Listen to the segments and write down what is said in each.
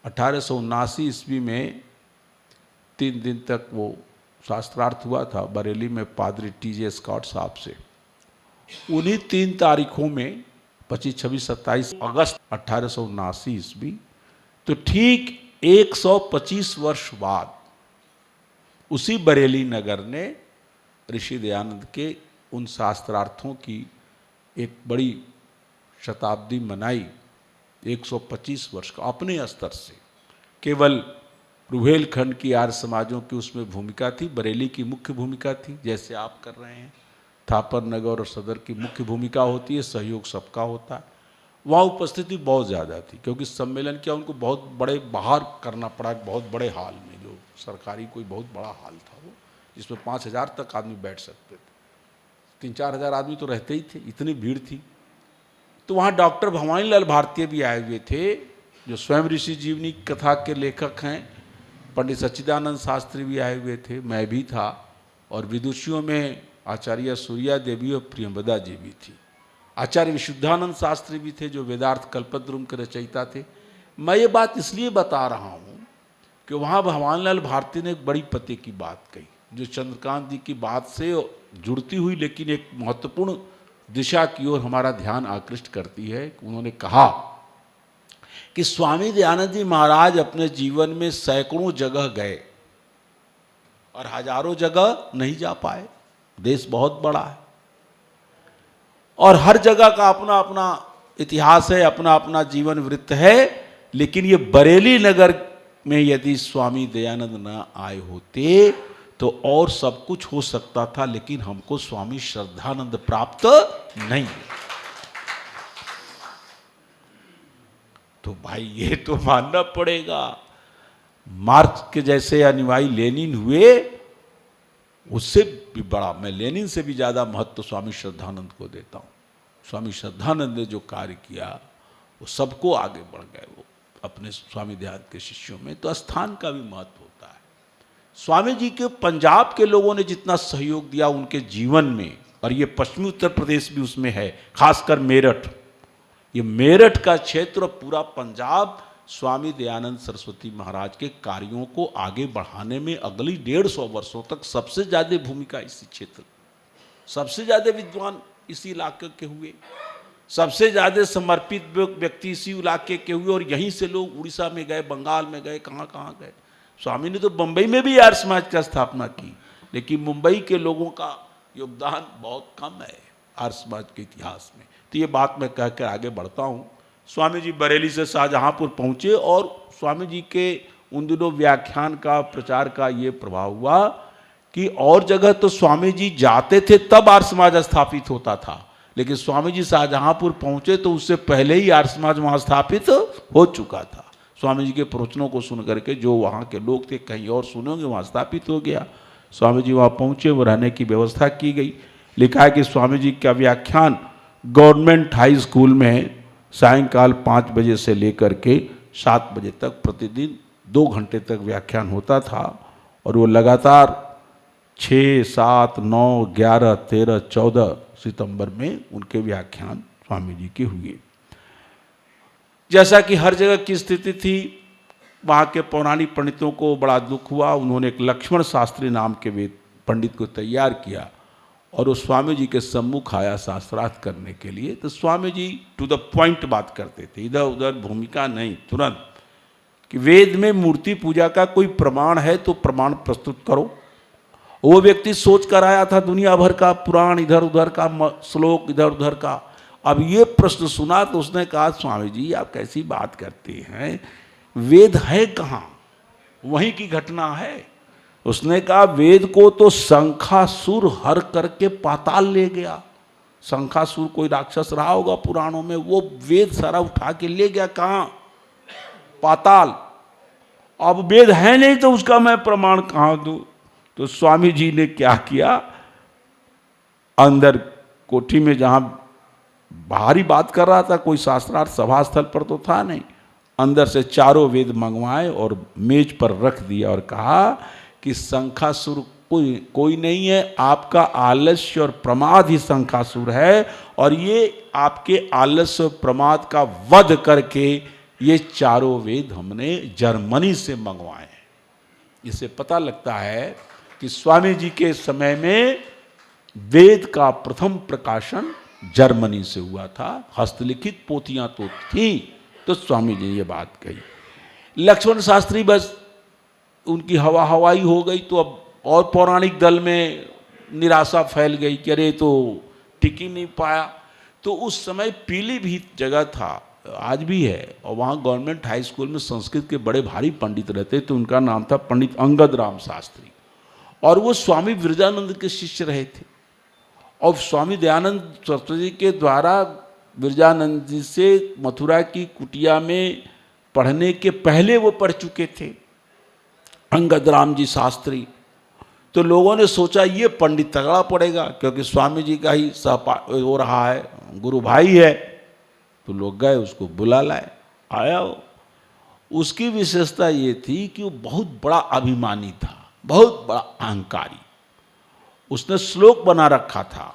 1879 ईस्वी में 3 दिन तक वो शास्त्रार्थ हुआ था बरेली में पादरी टीजे स्कॉट साहब से। उन्हीं 3 तारीखों में 25, 26, 27 अगस्त 1879 ईस्वी, तो ठीक 125 वर्ष बाद उसी बरेली नगर ने ऋषि दयानंद के उन शास्त्रार्थों की एक बड़ी शताब्दी मनाई। 125 वर्ष का अपने स्तर से, केवल रुहेलखंड की आर्य समाजों की उसमें भूमिका थी, बरेली की मुख्य भूमिका थी, जैसे आप कर रहे हैं। थापर नगर और सदर की मुख्य भूमिका होती है, सहयोग सबका होता है। वहाँ उपस्थिति बहुत ज़्यादा थी क्योंकि सम्मेलन क्या उनको बहुत बड़े बाहर करना पड़ा, बहुत बड़े हाल में, जो सरकारी कोई बहुत बड़ा हाल था वो, जिसमें 5,000 तक आदमी बैठ सकते थे। 3-4 हज़ार आदमी तो रहते ही थे, इतनी भीड़ थी। तो वहाँ डॉक्टर भवानी लाल भारती भी आए हुए थे, जो स्वयं ऋषि जीवनी कथा के लेखक हैं। पंडित सच्चिदानंद शास्त्री भी आए हुए थे, मैं भी था, और विदुषियों में आचार्य सूर्या देवी और प्रियंवदा जी भी थी। आचार्य विशुद्धानंद शास्त्री भी थे, जो वेदार्थ कल्पद्रुम के रचयिता थे। मैं ये बात इसलिए बता रहा हूँ कि वहाँ भवानी लाल भारती ने एक बड़ी पते की बात कही, जो चंद्रकांत जी की बात से जुड़ती हुई लेकिन एक महत्वपूर्ण दिशा की ओर हमारा ध्यान आकृष्ट करती है। उन्होंने कहा कि स्वामी दयानंद जी महाराज अपने जीवन में सैकड़ों जगह गए और हजारों जगह नहीं जा पाए। देश बहुत बड़ा है और हर जगह का अपना अपना इतिहास है, अपना अपना जीवन वृत्त है। लेकिन ये बरेली नगर में यदि स्वामी दयानंद न आए होते तो और सब कुछ हो सकता था, लेकिन हमको स्वामी श्रद्धानंद प्राप्त नहीं। तो भाई ये तो मानना पड़ेगा, मार्क्स के जैसे अनुयायी लेनिन हुए, उससे भी बड़ा, मैं लेनिन से भी ज़्यादा महत्व स्वामी श्रद्धानंद को देता हूँ। स्वामी श्रद्धानंद ने जो कार्य किया वो सबको आगे बढ़ गए, वो अपने स्वामी दयानंद के शिष्यों में। तो स्थान का भी महत्व होता है। स्वामी जी के पंजाब के लोगों ने जितना सहयोग दिया उनके जीवन में, और ये पश्चिमी उत्तर प्रदेश भी उसमें है, खासकर मेरठ, ये मेरठ का क्षेत्र और पूरा पंजाब स्वामी दयानंद सरस्वती महाराज के कार्यों को आगे बढ़ाने में अगली 150 वर्षों तक सबसे ज़्यादा भूमिका इसी क्षेत्र, सबसे ज़्यादा विद्वान इसी इलाके के हुए, सबसे ज़्यादा समर्पित व्यक्ति इसी इलाके के हुए। और यहीं से लोग उड़ीसा में गए, बंगाल में गए, कहाँ कहाँ गए। स्वामी ने तो बम्बई में भी आर्य समाज की स्थापना की, लेकिन मुंबई के लोगों का योगदान बहुत कम है आर्य समाज के इतिहास में। तो ये बात मैं कहकर आगे बढ़ता हूँ। स्वामी जी बरेली से शाहजहांपुर पहुँचे और स्वामी जी के उन दिनों व्याख्यान का प्रचार का ये प्रभाव हुआ कि और जगह तो स्वामी जी जाते थे तब आर्य समाज स्थापित होता था, लेकिन स्वामी जी शाहजहांपुर पहुँचे तो उससे पहले ही आर्य समाज वहाँ स्थापित हो चुका था। स्वामी जी के प्रवचनों को सुन करके जो वहाँ के लोग थे कहीं और सुनोगे, वहाँ स्थापित हो गया। स्वामी जी वहाँ पहुँचे, वो रहने की व्यवस्था की गई। लिखा है कि स्वामी जी का व्याख्यान गवर्नमेंट हाई स्कूल में सायंकाल 5 बजे से लेकर के 7 बजे तक प्रतिदिन 2 घंटे तक व्याख्यान होता था, और वो लगातार 6, 7, 9, 11, 13, 14 सितंबर में उनके व्याख्यान स्वामी जी के हुए। जैसा कि हर जगह की स्थिति थी, वहाँ के पौराणिक पंडितों को बड़ा दुख हुआ। उन्होंने एक लक्ष्मण शास्त्री नाम के वेद पंडित को तैयार किया और वो स्वामी जी के सम्मुख आया शास्त्रार्थ करने के लिए। तो Swami ji to the point बात करते थे, इधर उधर भूमिका नहीं, तुरंत, कि वेद में मूर्ति पूजा का कोई प्रमाण है तो प्रमाण प्रस्तुत करो। वो व्यक्ति सोच कर आया था दुनिया भर का पुराण, इधर उधर का श्लोक, इधर उधर का। अब ये प्रश्न सुना तो उसने कहा, स्वामी जी आप कैसी बात करते हैं, वेद है कहाँ, वहीं की घटना है। उसने कहा वेद को तो शंखासुर हर करके पाताल ले गया। शंखासुर कोई राक्षस रहा होगा पुराणों में, वो वेद सारा उठा के ले गया कहाँ, पाताल। अब वेद है नहीं तो उसका मैं प्रमाण कहाँ दूं। तो स्वामी जी ने क्या किया, अंदर कोठी में जहाँ बाहरी बात कर रहा था, कोई शास्त्रार्थ सभा स्थल पर तो था नहीं, अंदर से 4 वेद मंगवाए और मेज पर रख दिया और कहा कि शंखासुर कोई नहीं है, आपका आलस्य और प्रमाद ही शंखासुर है, और ये आपके आलस्य और प्रमाद का वध करके ये चारों वेद हमने जर्मनी से मंगवाए हैं। इससे पता लगता है कि स्वामी जी के समय में वेद का प्रथम प्रकाशन जर्मनी से हुआ था। हस्तलिखित पोथियां तो थी, तो स्वामी जी ने ये बात कही। लक्ष्मण शास्त्री बस उनकी हवाई हो गई, तो अब और पौराणिक दल में निराशा फैल गई कि अरे तो टिक ही नहीं पाया। तो उस समय पीलीभीत जगह था, आज भी है, और वहाँ गवर्नमेंट हाई स्कूल में संस्कृत के बड़े भारी पंडित रहते, तो उनका नाम था पंडित अंगद राम शास्त्री, और वो स्वामी विरजानंद के शिष्य रहे थे। और स्वामी दयानंद सरस्वती के द्वारा विरजानंद जी से मथुरा की कुटिया में पढ़ने के पहले वो पढ़ चुके थे, अंगद राम जी शास्त्री। तो लोगों ने सोचा ये पंडित तगड़ा पड़ेगा, क्योंकि स्वामी जी का ही हो रहा है, गुरु भाई है। तो लोग गए, उसको बुला लाए, आया वो। उसकी विशेषता ये थी कि वो बहुत बड़ा अभिमानी था, बहुत बड़ा अहंकारी। उसने श्लोक बना रखा था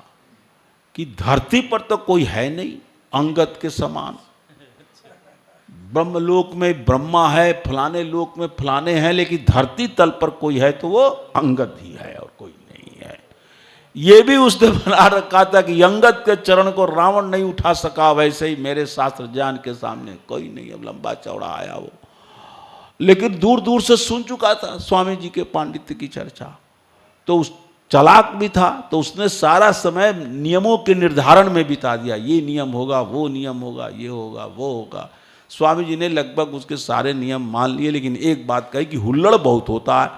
कि धरती पर तो कोई है नहीं अंगद के समान, ब्रह्मलोक में ब्रह्मा है, फलाने लोक में फलाने हैं, लेकिन धरती तल पर कोई है तो वो अंगद ही है और कोई नहीं है। ये भी उसने बना रखा था कि अंगद के चरण को रावण नहीं उठा सका, वैसे ही मेरे शास्त्र ज्ञान के सामने कोई नहीं। अब लंबा चौड़ा आया वो, लेकिन दूर दूर से सुन चुका था स्वामी जी के पांडित्य की चर्चा। तो उस चालाक भी था, तो उसने सारा समय नियमों के निर्धारण में बिता दिया। ये नियम होगा, वो नियम होगा, ये होगा, वो होगा। स्वामी जी ने लगभग उसके सारे नियम मान लिए, लेकिन एक बात कही कि हुल्लड़ बहुत होता है,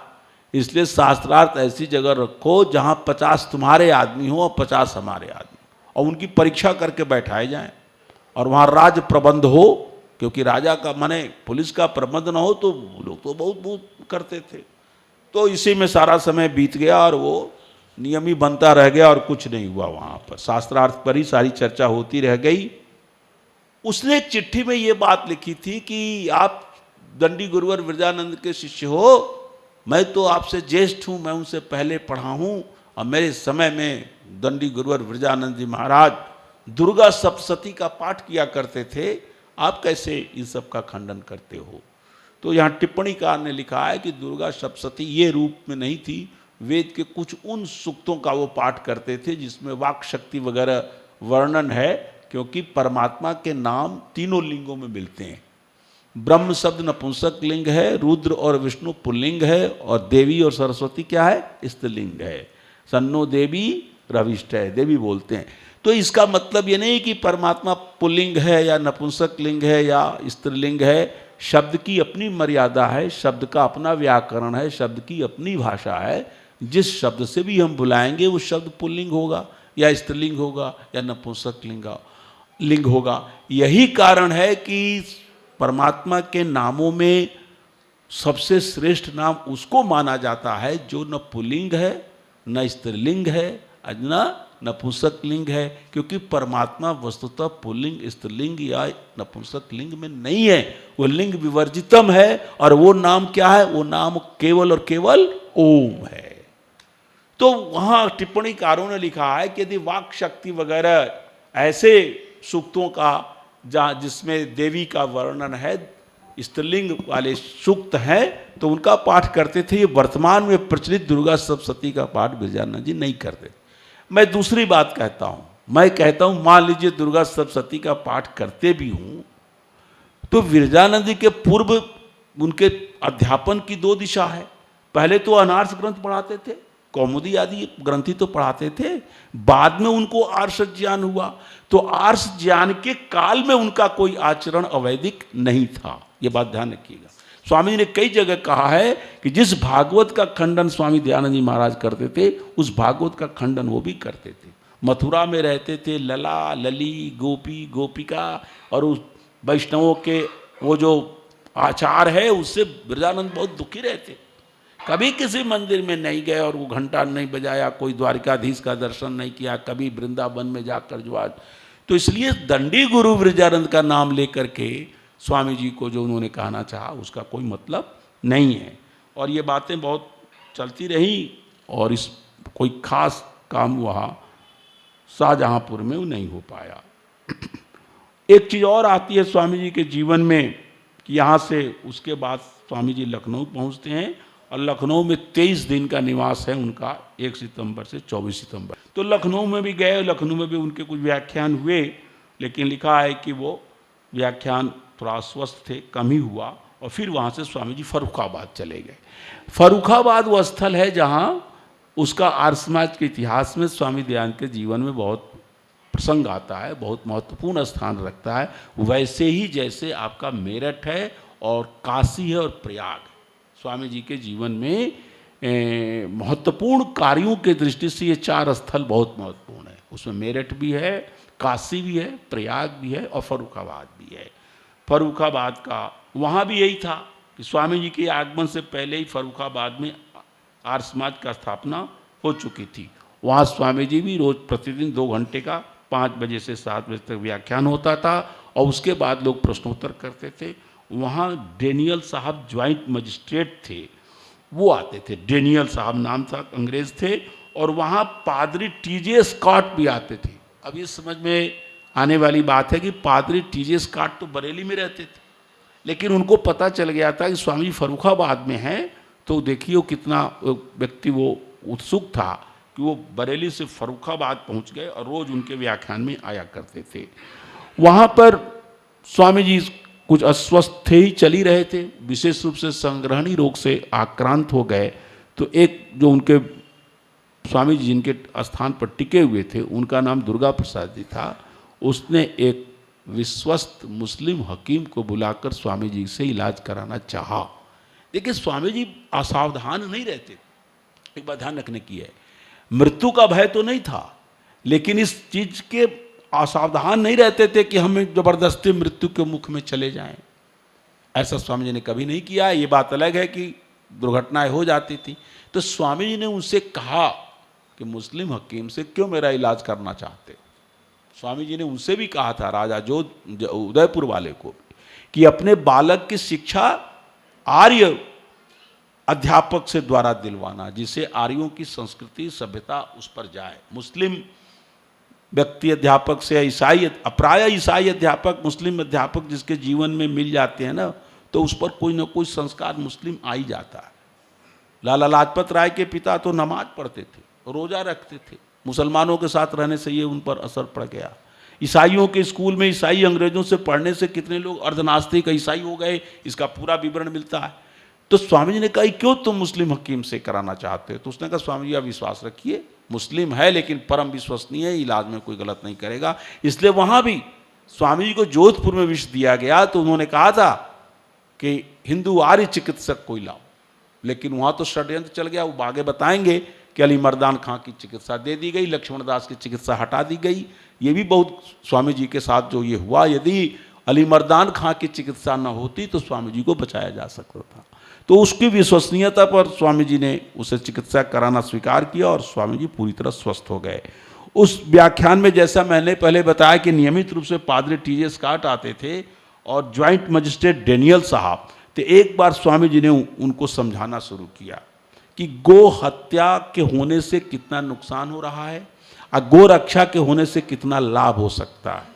इसलिए शास्त्रार्थ ऐसी जगह रखो जहाँ 50 तुम्हारे आदमी हो और 50 हमारे आदमी, और उनकी परीक्षा करके बैठाए जाएं, और वहाँ राज प्रबंध हो, क्योंकि राजा का माने पुलिस का प्रबंध ना हो तो लोग तो बहुत बहुत करते थे। तो इसी में सारा समय बीत गया और वो नियम ही बनता रह गया और कुछ नहीं हुआ। वहाँ पर शास्त्रार्थ पर ही सारी चर्चा होती रह गई। उसने एक चिट्ठी में ये बात लिखी थी कि आप दंडी गुरुवर विरजानंद के शिष्य हो, मैं तो आपसे ज्येष्ठ हूँ, मैं उनसे पहले पढ़ा हूँ, और मेरे समय में दंडी गुरुवर विरजानंद जी महाराज दुर्गा सप्तशती का पाठ किया करते थे, आप कैसे इन सब का खंडन करते हो। तो यहाँ टिप्पणीकार ने लिखा है कि दुर्गा सप्तशती ये रूप में नहीं थी, वेद के कुछ उन सूक्तों का वो पाठ करते थे जिसमें वाक शक्ति वगैरह वर्णन है, क्योंकि परमात्मा के नाम तीनों लिंगों में मिलते हैं। ब्रह्म शब्द नपुंसक लिंग है, रुद्र और विष्णु पुल्लिंग है, और देवी और सरस्वती क्या है, स्त्रीलिंग है। सन्नो देवी रविष्ट है, देवी बोलते हैं। तो इसका मतलब ये नहीं कि परमात्मा पुल्लिंग है या नपुंसक लिंग है या स्त्रीलिंग है। शब्द की अपनी मर्यादा है, शब्द का अपना व्याकरण है, शब्द की अपनी भाषा है। जिस शब्द से भी हम बुलाएंगे वो शब्द पुल्लिंग होगा या स्त्रीलिंग होगा या नपुंसक लिंग होगा। यही कारण है कि परमात्मा के नामों में सबसे श्रेष्ठ नाम उसको माना जाता है जो न पुल्लिंग है, न स्त्रीलिंग है, न नपुंसक लिंग है, क्योंकि परमात्मा वस्तुतः पुल्लिंग, स्त्रीलिंग या नपुंसक लिंग में नहीं है, वो लिंग विवर्जितम है। और वो नाम क्या है, वो नाम केवल और केवल ओम है। तो वहाँ टिप्पणीकारों ने लिखा है कि यदि वाक शक्ति वगैरह ऐसे सूक्तों का जहाँ जिसमें देवी का वर्णन है, स्त्रीलिंग वाले सूक्त हैं, तो उनका पाठ करते थे। ये वर्तमान में प्रचलित दुर्गा सप्तशती का पाठ विरजानंद जी नहीं करते। मैं दूसरी बात कहता हूँ, मैं कहता हूँ मान लीजिए दुर्गा सप्तशती का पाठ करते भी हूँ, तो विरजानंद जी के पूर्व उनके अध्यापन की दो दिशा है। पहले तो अनार्स ग्रंथ पढ़ाते थे, कौमुदी आदि ग्रंथी तो पढ़ाते थे, बाद में उनको आर्ष ज्ञान हुआ, तो आर्ष ज्ञान के काल में उनका कोई आचरण अवैदिक नहीं था। ये बात ध्यान रखिएगा। स्वामी जी ने कई जगह कहा है कि जिस भागवत का खंडन स्वामी दयानंद जी महाराज करते थे, उस भागवत का खंडन वो भी करते थे। मथुरा में रहते थे, लला लली गोपी गोपिका और उस वैष्णवों के वो जो आचार है उससे विरजानंद बहुत दुखी रहते। कभी किसी मंदिर में नहीं गए और वो घंटा नहीं बजाया, कोई द्वारिकाधीश का दर्शन नहीं किया, कभी वृंदावन में जाकर जो आज। तो इसलिए दंडी गुरु विरजानंद का नाम लेकर के स्वामी जी को जो उन्होंने कहना चाहा उसका कोई मतलब नहीं है। और ये बातें बहुत चलती रही और इस कोई खास काम वहाँ शाहजहाँपुर में वो नहीं हो पाया। एक चीज़ और आती है स्वामी जी के जीवन में कि यहाँ से उसके बाद स्वामी जी लखनऊ पहुँचते हैं और लखनऊ में 23 दिन का निवास है उनका, 1 सितंबर से 24 सितंबर। तो लखनऊ में भी गए, लखनऊ में भी उनके कुछ व्याख्यान हुए, लेकिन लिखा है कि वो व्याख्यान थोड़ा अस्वस्थ थे, कम ही हुआ, और फिर वहाँ से स्वामी जी फर्रुखाबाद चले गए। फर्रुखाबाद वो स्थल है जहाँ उसका आर्य समाज के इतिहास में स्वामी दयानंद के जीवन में बहुत प्रसंग आता है, बहुत महत्वपूर्ण स्थान रखता है, वैसे ही जैसे आपका मेरठ है और काशी है और प्रयाग। स्वामी जी के जीवन में महत्वपूर्ण कार्यों के दृष्टि से ये 4 स्थल बहुत महत्वपूर्ण है। उसमें मेरठ भी है, काशी भी है, प्रयाग भी है और फर्रुखाबाद भी है। फर्रुखाबाद का वहाँ भी यही था कि स्वामी जी के आगमन से पहले ही फर्रुखाबाद में आर्य समाज का स्थापना हो चुकी थी। वहाँ स्वामी जी भी रोज प्रतिदिन 2 घंटे का 5 बजे से 7 बजे तक व्याख्यान होता था और उसके बाद लोग प्रश्नोत्तर करते थे। वहाँ डेनियल साहब ज्वाइंट मजिस्ट्रेट थे, वो आते थे, डेनियल साहब नाम था, अंग्रेज थे, और वहाँ पादरी टीजे स्कॉट भी आते थे। अब ये समझ में आने वाली बात है कि पादरी टीजे स्कॉट तो बरेली में रहते थे, लेकिन उनको पता चल गया था कि स्वामी जी फर्रुखाबाद में हैं, तो देखिए वो कितना व्यक्ति वो उत्सुक था कि वो बरेली से फर्रुखाबाद पहुंच गए और रोज़ उनके व्याख्यान में आया करते थे। वहाँ पर स्वामी जी कुछ अस्वस्थ थे ही, चल ही रहे थे, विशेष रूप से संग्रहणी रोग से आक्रांत हो गए। तो एक जो उनके स्वामी जी जिनके स्थान पर टिके हुए थे, उनका नाम दुर्गा प्रसाद जी था। उसने एक विश्वस्त मुस्लिम हकीम को बुलाकर स्वामी जी से इलाज कराना चाहा। देखिए स्वामी जी असावधान नहीं रहते, एक बात ध्यान रखने की है, मृत्यु का भय तो नहीं था, लेकिन इस चीज के असावधान नहीं रहते थे कि हम जबरदस्ती मृत्यु के मुख में चले जाएं। ऐसा स्वामी जी ने कभी नहीं किया। ये बात अलग है कि दुर्घटनाएं हो जाती थी, तो स्वामी जी ने उनसे कहा कि मुस्लिम हकीम से क्यों मेरा इलाज करना चाहते। स्वामी जी ने उनसे भी कहा था, राजा जो उदयपुर वाले को, कि अपने बालक की शिक्षा आर्य अध्यापक से द्वारा दिलवाना, जिसे आर्यों की संस्कृति सभ्यता उस पर जाए। मुस्लिम व्यक्ति अध्यापक से ईसाई, प्राय ईसाई अध्यापक, मुस्लिम अध्यापक जिसके जीवन में मिल जाते हैं ना, तो उस पर कोई ना कोई संस्कार मुस्लिम आ ही जाता है। लाला लाजपत राय के पिता तो नमाज पढ़ते थे, रोजा रखते थे, मुसलमानों के साथ रहने से ये उन पर असर पड़ गया। ईसाइयों के स्कूल में ईसाई अंग्रेजों से पढ़ने से कितने लोग अर्धनास्तिक ईसाई हो गए, इसका पूरा विवरण मिलता है। तो स्वामी जी ने कहा क्यों तुम मुस्लिम हकीम से कराना चाहते हो? तो उसने कहा स्वामी जी आप विश्वास रखिए, मुस्लिम है लेकिन परम विश्वसनीय है, इलाज में कोई गलत नहीं करेगा। इसलिए वहाँ भी स्वामी जी को जोधपुर में विष दिया गया, तो उन्होंने कहा था कि हिंदू आर्य चिकित्सक कोई लाओ, लेकिन वहाँ तो षड्यंत्र चल गया। वो आगे बताएंगे कि अली मर्दान खां की चिकित्सा दे दी गई, लक्ष्मण दास की चिकित्सा हटा दी गई। ये भी बहुत स्वामी जी के साथ जो ये हुआ, यदि अली मर्दान खां की चिकित्सा न होती तो स्वामी जी को बचाया जा सकता था। तो उसकी विश्वसनीयता पर स्वामी जी ने उसे चिकित्सा कराना स्वीकार किया और स्वामी जी पूरी तरह स्वस्थ हो गए। उस व्याख्यान में जैसा मैंने पहले बताया कि नियमित रूप से पादरी टीजे स्कॉट आते थे और ज्वाइंट मजिस्ट्रेट डेनियल साहब, तो एक बार स्वामी जी ने उनको समझाना शुरू किया कि गो हत्या के होने से कितना नुकसान हो रहा है और गो रक्षा के होने से कितना लाभ हो सकता है।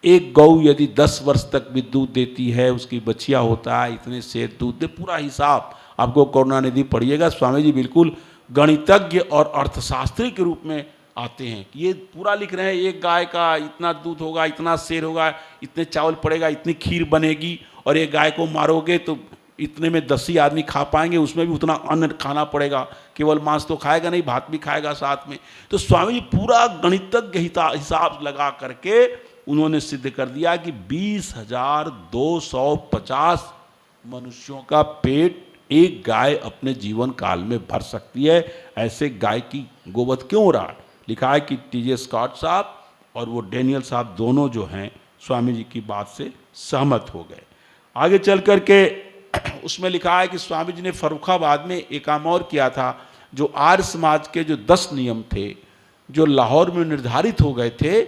एक गौ यदि 10 वर्ष तक भी दूध देती है, उसकी बछिया होता है, इतने शेर दूध दे, पूरा हिसाब आपको करुणानिधि पढ़िएगा। स्वामी जी बिल्कुल गणितज्ञ और अर्थशास्त्री के रूप में आते हैं, ये पूरा लिख रहे हैं, एक गाय का इतना दूध होगा, इतना शेर होगा, इतने चावल पड़ेगा, इतनी खीर बनेगी, और एक गाय को मारोगे तो इतने में 10 ही आदमी खा पाएंगे, उसमें भी उतना अन्न खाना पड़ेगा, केवल मांस तो खाएगा नहीं, भात भी खाएगा साथ में। तो स्वामी जी पूरा गणितज्ञ हिसाब लगा करके उन्होंने सिद्ध कर दिया कि 20,250 मनुष्यों का पेट एक गाय अपने जीवन काल में भर सकती है। ऐसे गाय की गोवध क्यों हो रहा है? लिखा है कि टीजे स्कॉट साहब और वो डेनियल साहब दोनों जो हैं स्वामी जी की बात से सहमत हो गए। आगे चल कर के उसमें लिखा है कि स्वामी जी ने फर्रुखाबाद में एक काम और किया था, जो आर्य समाज के जो 10 नियम थे जो लाहौर में निर्धारित हो गए थे,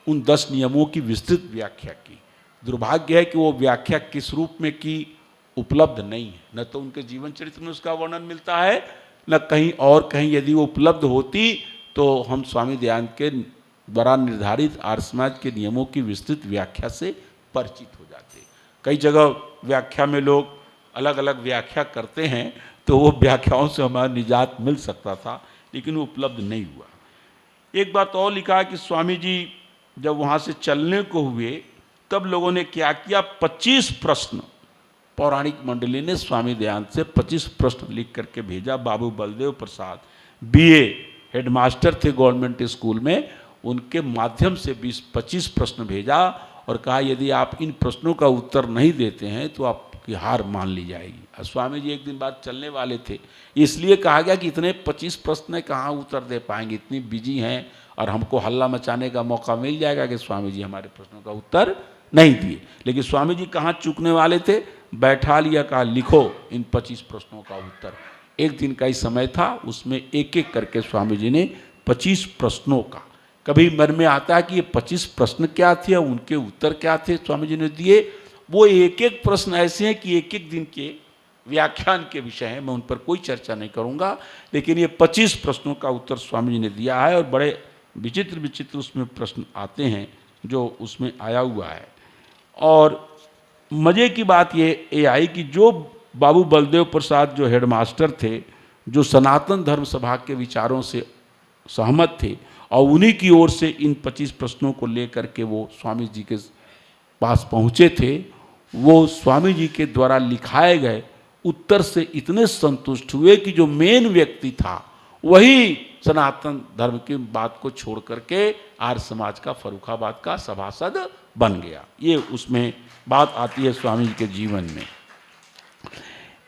उन 10 नियमों की विस्तृत व्याख्या की। दुर्भाग्य है कि वो व्याख्या किस रूप में की उपलब्ध नहीं है, न तो उनके जीवन चरित्र में उसका वर्णन मिलता है, न कहीं और कहीं। यदि वो उपलब्ध होती तो हम स्वामी दयानंद के द्वारा निर्धारित आर्य समाज के नियमों की विस्तृत व्याख्या से परिचित हो जाते। कई जगह व्याख्या में लोग अलग अलग व्याख्या करते हैं, तो वो व्याख्याओं से हमारा निजात मिल सकता था, लेकिन वो उपलब्ध नहीं हुआ। एक बात और लिखा है कि स्वामी जी जब वहाँ से चलने को हुए तब लोगों ने क्या किया, 25 प्रश्न, पौराणिक मंडली ने स्वामी दयानंद से 25 प्रश्न लिख करके भेजा। बाबू बलदेव प्रसाद बीए हेडमास्टर थे गवर्नमेंट स्कूल में, उनके माध्यम से 20-25 प्रश्न भेजा और कहा यदि आप इन प्रश्नों का उत्तर नहीं देते हैं तो आपकी हार मान ली जाएगी। और स्वामी जी एक दिन बाद चलने वाले थे, इसलिए कहा गया कि इतने 25 प्रश्न कहाँ उत्तर दे पाएंगे, इतनी बिजी हैं, और हमको हल्ला मचाने का मौका मिल जाएगा कि स्वामी जी हमारे प्रश्नों का उत्तर नहीं दिए। लेकिन स्वामी जी कहाँ चूकने वाले थे, बैठा लिया, कहा लिखो इन 25 प्रश्नों का उत्तर। एक दिन का ही समय था, उसमें एक एक करके स्वामी जी ने 25 प्रश्नों का, कभी मन में आता है कि ये 25 प्रश्न क्या थे और उनके उत्तर क्या थे, स्वामी जी ने दिए। वो एक एक प्रश्न ऐसे हैं कि एक एक दिन के व्याख्यान के विषय हैं, मैं उन पर कोई चर्चा नहीं करूंगा, लेकिन ये 25 प्रश्नों का उत्तर स्वामी जी ने दिया है और बड़े विचित्र विचित्र उसमें प्रश्न आते हैं जो उसमें आया हुआ है। और मज़े की बात ये आई कि जो बाबू बलदेव प्रसाद जो हेडमास्टर थे, जो सनातन धर्म सभा के विचारों से सहमत थे, और उन्हीं की ओर से इन 25 प्रश्नों को लेकर के वो स्वामी जी के पास पहुँचे थे, वो स्वामी जी के द्वारा लिखाए गए उत्तर से इतने संतुष्ट हुए कि जो मेन व्यक्ति था वही सनातन धर्म की बात को छोड़ करके आर्य समाज का फर्रुखाबाद का सभासद बन गया। ये उसमें बात आती है स्वामी जी के जीवन में।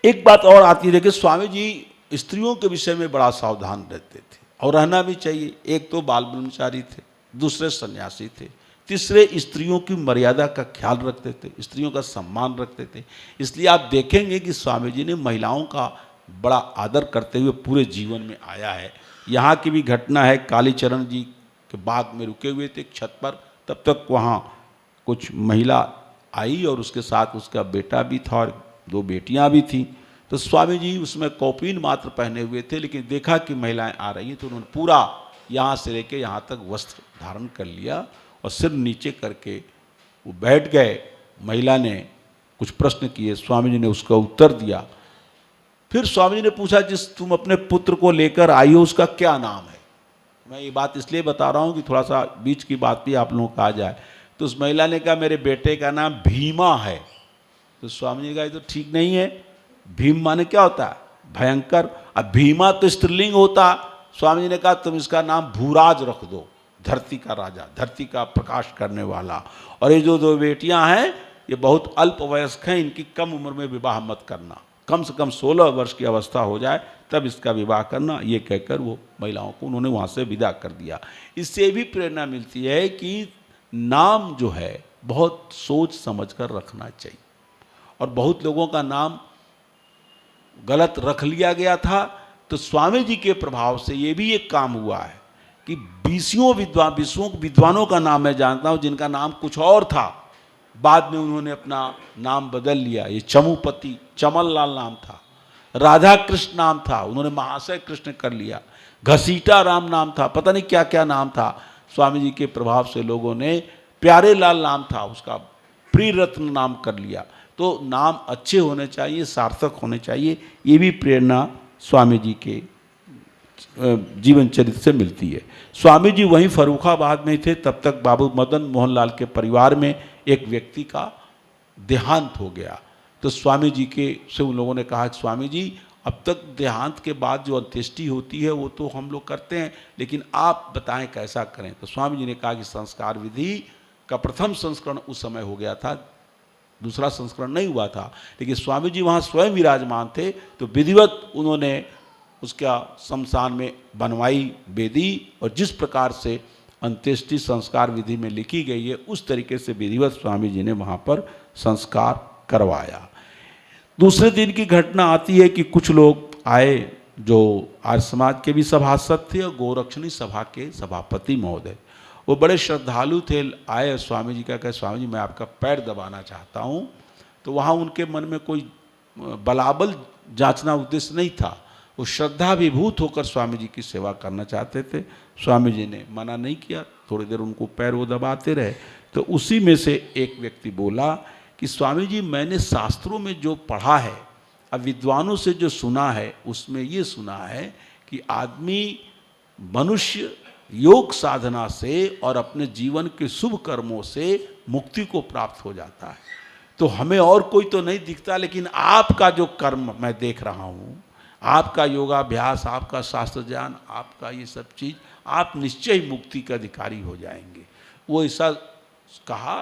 एक बात और आती है, देखिए स्वामी जी स्त्रियों के विषय में बड़ा सावधान रहते थे और रहना भी चाहिए। एक तो बाल ब्रह्मचारी थे, दूसरे सन्यासी थे, तीसरे स्त्रियों की मर्यादा का ख्याल रखते थे, स्त्रियों का सम्मान रखते थे। इसलिए आप देखेंगे कि स्वामी जी ने महिलाओं का बड़ा आदर करते हुए पूरे जीवन में आया है। यहाँ की भी घटना है, कालीचरण जी के बाग में रुके हुए थे छत पर, तब तक वहाँ कुछ महिला आई और उसके साथ उसका बेटा भी था और 2 बेटियाँ भी थीं। तो स्वामी जी उसमें कौपीन मात्र पहने हुए थे, लेकिन देखा कि महिलाएं आ रही हैं तो उन्होंने पूरा यहाँ से लेके यहाँ तक वस्त्र धारण कर लिया और सिर नीचे करके वो बैठ गए। महिला ने कुछ प्रश्न किए, स्वामी जी ने उसका उत्तर दिया। फिर स्वामी जी ने पूछा, जिस तुम अपने पुत्र को लेकर आई हो उसका क्या नाम है? मैं ये बात इसलिए बता रहा हूँ कि थोड़ा सा बीच की बात भी आप लोगों को आ जाए। तो उस महिला ने कहा मेरे बेटे का नाम भीमा है। तो स्वामी जी ने कहा ये तो ठीक नहीं है, भीम माने क्या होता है? भयंकर। अब भीमा तो स्त्रीलिंग होता। स्वामी जी ने कहा तुम इसका नाम भूराज रख दो, धरती का राजा, धरती का प्रकाश करने वाला। और ये जो 2 बेटियां हैं ये बहुत अल्प वयस्क हैं, इनकी कम उम्र में विवाह मत करना, कम से कम 16 वर्ष की अवस्था हो जाए तब इसका विवाह करना। ये कहकर वो महिलाओं को उन्होंने वहाँ से विदा कर दिया। इससे भी प्रेरणा मिलती है कि नाम जो है बहुत सोच समझ कर रखना चाहिए। और बहुत लोगों का नाम गलत रख लिया गया था, तो स्वामी जी के प्रभाव से ये भी एक काम हुआ है कि 20 विद्वानों का नाम मैं जानता हूँ जिनका नाम कुछ और था, बाद में उन्होंने अपना नाम बदल लिया। ये चमुपति चमन लाल नाम था, राधा कृष्ण नाम था, उन्होंने महाशय कृष्ण कर लिया, घसीटा राम नाम था, पता नहीं क्या क्या नाम था। स्वामी जी के प्रभाव से लोगों ने प्यारे लाल नाम था, उसका प्रिय रत्न नाम कर लिया। तो नाम अच्छे होने चाहिए, सार्थक होने चाहिए। ये भी प्रेरणा स्वामी जी के जीवन चरित्र से मिलती है। स्वामी जी वहीं फर्रुखाबाद में थे, तब तक बाबू मदन मोहन लाल के परिवार में एक व्यक्ति का देहांत हो गया। तो स्वामी जी के से उन लोगों ने कहा कि स्वामी जी अब तक देहांत के बाद जो अंत्येष्टि होती है वो तो हम लोग करते हैं, लेकिन आप बताएं कैसा करें। तो स्वामी जी ने कहा कि संस्कार विधि का प्रथम संस्करण उस समय हो गया था, दूसरा संस्करण नहीं हुआ था, लेकिन स्वामी जी वहाँ स्वयं विराजमान थे। तो विधिवत उन्होंने उसका शमशान में बनवाई वेदी, और जिस प्रकार से अंत्येष्टि संस्कार विधि में लिखी गई है उस तरीके से विधिवत स्वामी जी ने वहाँ पर संस्कार करवाया। दूसरे दिन की घटना आती है कि कुछ लोग आए जो आर्य समाज के भी सभासद थे और गोरक्षणी सभा के सभापति महोदय, वो बड़े श्रद्धालु थे, आए स्वामी जी का कहे स्वामी जी मैं आपका पैर दबाना चाहता हूँ। तो वहाँ उनके मन में कोई बलाबल जांचना उद्देश्य नहीं था, वो श्रद्धा विभूत होकर स्वामी जी की सेवा करना चाहते थे। स्वामी जी ने मना नहीं किया, थोड़ी देर उनको पैर वो दबाते रहे। तो उसी में से एक व्यक्ति बोला कि स्वामी जी मैंने शास्त्रों में जो पढ़ा है, अब विद्वानों से जो सुना है, उसमें ये सुना है कि आदमी मनुष्य योग साधना से और अपने जीवन के शुभ कर्मों से मुक्ति को प्राप्त हो जाता है। तो हमें और कोई तो नहीं दिखता, लेकिन आपका जो कर्म मैं देख रहा हूँ, आपका योगाभ्यास, आपका शास्त्र ज्ञान, आपका ये सब चीज़, आप निश्चय ही मुक्ति के अधिकारी हो जाएंगे। वो ऐसा कहा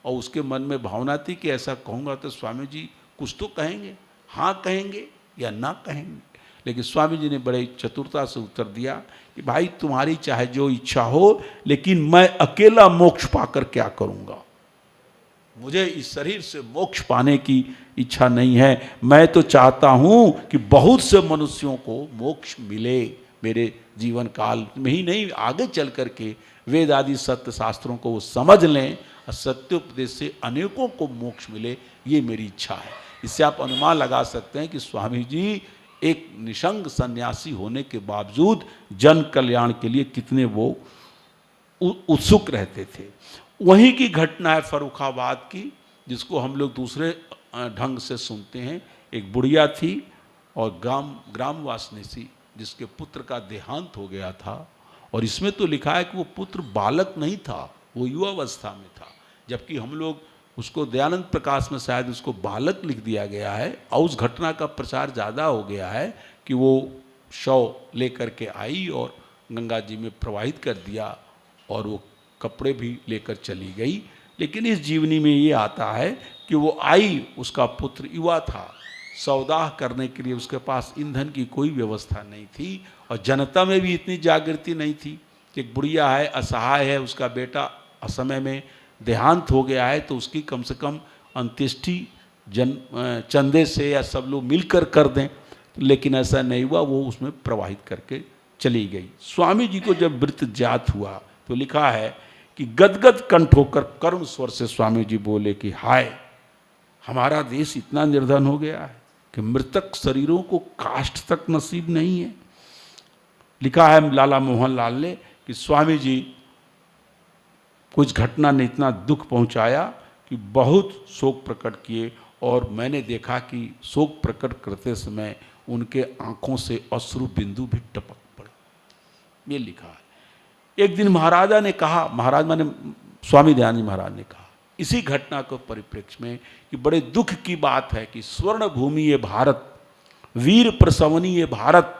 और उसके मन में भावना थी कि ऐसा कहूँगा तो स्वामी जी कुछ तो कहेंगे, हाँ कहेंगे या ना कहेंगे। लेकिन स्वामी जी ने बड़े चतुरता से उत्तर दिया कि भाई तुम्हारी चाहे जो इच्छा हो, लेकिन मैं अकेला मोक्ष पाकर क्या करूँगा, मुझे इस शरीर से मोक्ष पाने की इच्छा नहीं है। मैं तो चाहता हूँ कि बहुत से मनुष्यों को मोक्ष मिले, मेरे जीवन काल में ही नहीं, आगे चल करके वेद आदि सत्य शास्त्रों को वो समझ लें और सत्योपदेश से अनेकों को मोक्ष मिले, ये मेरी इच्छा है। इससे आप अनुमान लगा सकते हैं कि स्वामी जी एक निसंग सन्यासी होने के बावजूद जन कल्याण के लिए कितने वो उत्सुक रहते थे। वहीं की घटना है फर्रुखाबाद की, जिसको हम लोग दूसरे ढंग से सुनते हैं। एक बुढ़िया थी और ग्रामवासिनी थी, जिसके पुत्र का देहांत हो गया था। और इसमें तो लिखा है कि वो पुत्र बालक नहीं था, वो युवावस्था में था, जबकि हम लोग उसको दयानंद प्रकाश में शायद उसको बालक लिख दिया गया है। और उस घटना का प्रचार ज़्यादा हो गया है कि वो शव लेकर के आई और गंगा जी में प्रवाहित कर दिया और वो कपड़े भी लेकर चली गई। लेकिन इस जीवनी में ये आता है कि वो आई, उसका पुत्र युवा था, सौदाह करने के लिए उसके पास ईंधन की कोई व्यवस्था नहीं थी और जनता में भी इतनी जागृति नहीं थी कि एक बुढ़िया है, असहाय है, उसका बेटा असमय में देहांत हो गया है तो उसकी कम से कम अंत्येष्टि चंदे से या सब लोग मिलकर कर दें। लेकिन ऐसा नहीं हुआ, वो उसमें प्रवाहित करके चली गई। स्वामी जी को जब वृत्त ज्ञात हुआ तो लिखा है कि गदगद कंठ होकर करुण स्वर से स्वामी जी बोले कि हाय, हमारा देश इतना निर्धन हो गया है कि मृतक शरीरों को काष्ठ तक नसीब नहीं है। लिखा है लाला मोहन लाल ने कि स्वामी जी कुछ घटना ने इतना दुख पहुंचाया कि बहुत शोक प्रकट किए और मैंने देखा कि शोक प्रकट करते समय उनके आंखों से अश्रु बिंदु भी टपक पड़े। ये लिखा है। एक दिन महाराजा ने कहा, महाराज माने स्वामी दयानंद महाराज ने कहा इसी घटना को परिप्रेक्ष्य में कि बड़े दुख की बात है कि स्वर्ण भूमि ये भारत, वीर प्रसवनी ये भारत,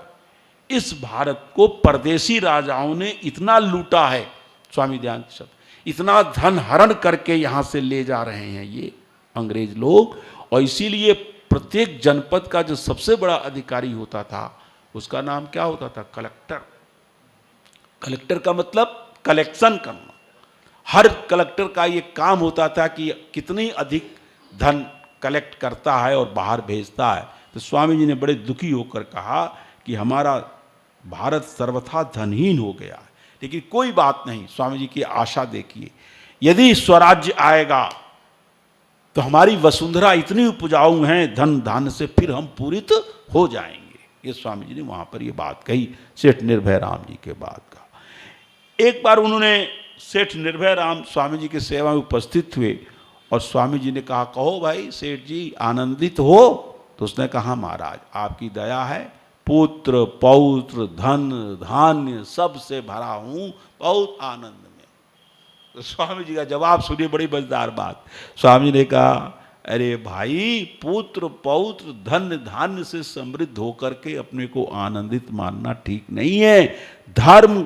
इस भारत को परदेशी राजाओं ने इतना लूटा है, स्वामी दयानंद शब्द, इतना धन हरण करके यहाँ से ले जा रहे हैं ये अंग्रेज लोग। और इसीलिए प्रत्येक जनपद का जो सबसे बड़ा अधिकारी होता था उसका नाम क्या होता था? कलेक्टर। कलेक्टर का मतलब कलेक्शन करना। हर कलेक्टर का ये काम होता था कि कितनी अधिक धन कलेक्ट करता है और बाहर भेजता है। तो स्वामी जी ने बड़े दुखी होकर कहा कि हमारा भारत सर्वथा धनहीन हो गया है। लेकिन कोई बात नहीं, स्वामी जी की आशा देखिए, यदि स्वराज्य आएगा तो हमारी वसुंधरा इतनी उपजाऊ हैं धन धान्य से, फिर हम पूरित हो जाएंगे। ये स्वामी जी ने वहाँ पर ये बात कही सेठ निर्भय राम जी के बाद का। एक बार उन्होंने सेठ निर्भय राम स्वामी जी की सेवा में उपस्थित हुए और स्वामी जी ने कहा, कहो भाई सेठ जी आनंदित हो? तो उसने कहा, महाराज आपकी दया है, पुत्र पौत्र धन धान्य सब से भरा हूँ, बहुत आनंद में। तो स्वामी जी का जवाब सुनिए, बड़ी मजेदार बात। स्वामी जी ने कहा, अरे भाई पुत्र पौत्र धन धान्य से समृद्ध होकर के अपने को आनंदित मानना ठीक नहीं है। धर्म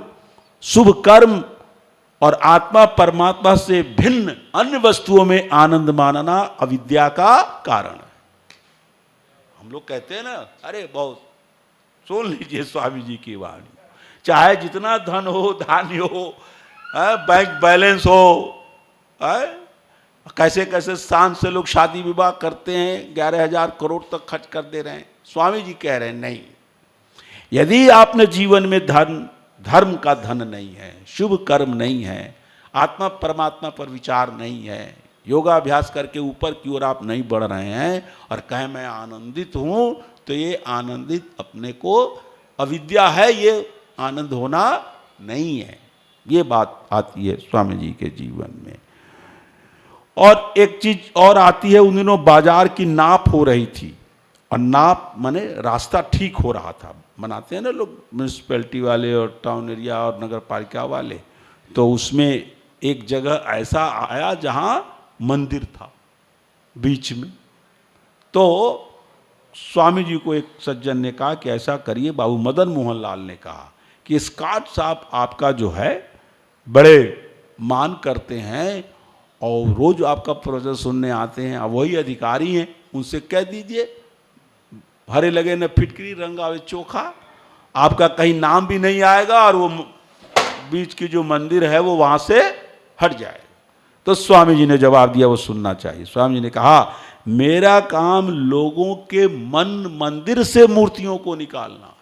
शुभ कर्म और आत्मा परमात्मा से भिन्न अन्य वस्तुओं में आनंद मानना अविद्या का कारण है। हम लोग कहते हैं ना, अरे बहुत, सुन लीजिए स्वामी जी की वाणी, चाहे जितना धन हो धान्य हो, बैंक बैलेंस हो, कैसे कैसे शान से लोग शादी विवाह करते हैं, 11,000 करोड़ तक खर्च कर दे रहे हैं। स्वामी जी कह रहे हैं नहीं, यदि आपने जीवन में धर्म का धन नहीं है, शुभ कर्म नहीं है, आत्मा परमात्मा पर विचार नहीं है, योगाभ्यास करके ऊपर की ओर आप नहीं बढ़ रहे हैं और कहें मैं आनंदित हूँ, तो ये आनंदित अपने को अविद्या है, ये आनंद होना नहीं है। ये बात आती है स्वामी जी के जीवन में। और एक चीज और आती है, उन दिनों बाजार की नाप हो रही थी, और नाप माने रास्ता ठीक हो रहा था, बनाते हैं ना लोग म्यूनिसिपैलिटी वाले और टाउन एरिया और नगर पालिका वाले। तो उसमें एक जगह ऐसा आया जहां मंदिर था बीच में। तो स्वामी जी को एक सज्जन ने कहा कि ऐसा करिए, बाबू मदन मोहन लाल ने कहा कि स्कॉट साहब आपका जो है बड़े मान करते हैं और रोज आपका प्रवचन सुनने आते हैं, अब वही अधिकारी हैं, उनसे कह दीजिए हरे लगे न फिटकरी रंग आवे चोखा, आपका कहीं नाम भी नहीं आएगा और वो बीच की जो मंदिर है वो वहां से हट जाए। तो स्वामी जी ने जवाब दिया, वो सुनना चाहिए। स्वामी जी ने कहा, मेरा काम लोगों के मन मंदिर से मूर्तियों को निकालना।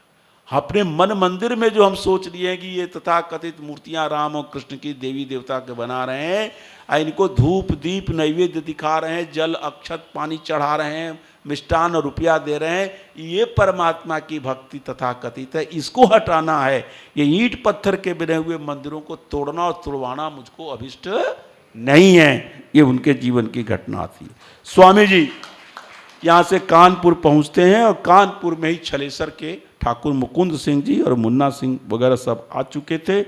अपने मन मंदिर में जो हम सोच लिए हैं कि ये तथाकथित मूर्तियां राम और कृष्ण की देवी देवता के बना रहे हैं, इनको धूप दीप नैवेद्य दिखा रहे हैं, जल अक्षत पानी चढ़ा रहे हैं, मिष्टान और रुपया दे रहे हैं, ये परमात्मा की भक्ति तथाकथित है, इसको हटाना है। ये ईंट पत्थर के बने हुए मंदिरों को तोड़ना और तुड़वाना मुझको अभिष्ट नहीं है। ये उनके जीवन की घटना थी। स्वामी जी यहाँ से कानपुर पहुँचते हैं और कानपुर में ही छलेसर के ठाकुर मुकुंद सिंह जी और मुन्ना सिंह वगैरह सब आ चुके थे।